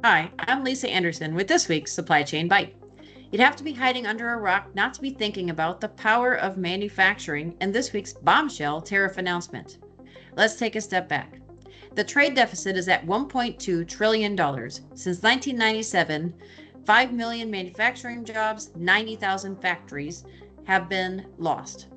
Hi, I'm Lisa Anderson with this week's Supply Chain Byte. You'd have to be hiding under a rock not to be thinking about the power of manufacturing and this week's bombshell tariff announcement. Let's take a step back. The trade deficit is at $1.2 trillion. Since 1997, 5 million manufacturing jobs, 90,000 factories have been lost.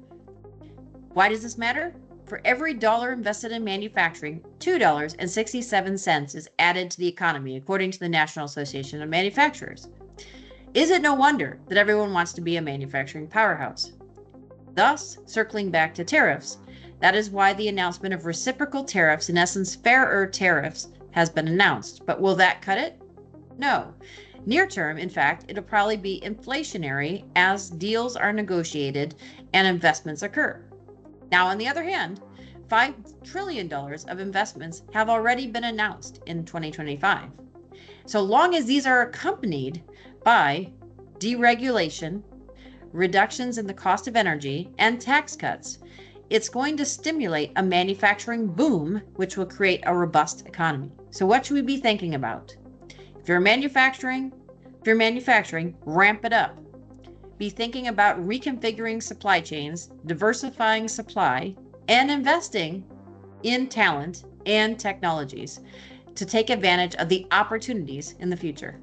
Why does this matter? For every dollar invested in manufacturing, $2.67 is added to the economy, according to the National Association of Manufacturers. Is it no wonder that everyone wants to be a manufacturing powerhouse? Thus, circling back to tariffs, that is why the announcement of reciprocal tariffs, in essence fairer tariffs, has been announced. But will that cut it? No. Near term, in fact, it'll probably be inflationary as deals are negotiated and investments occur. Now, on the other hand, $5 trillion of investments have already been announced in 2025. So long as these are accompanied by deregulation, reductions in the cost of energy, and tax cuts, it's going to stimulate a manufacturing boom, which will create a robust economy. So what should we be thinking about? If you're manufacturing, ramp it up. Be thinking about reconfiguring supply chains, diversifying supply, and investing in talent and technologies to take advantage of the opportunities in the future.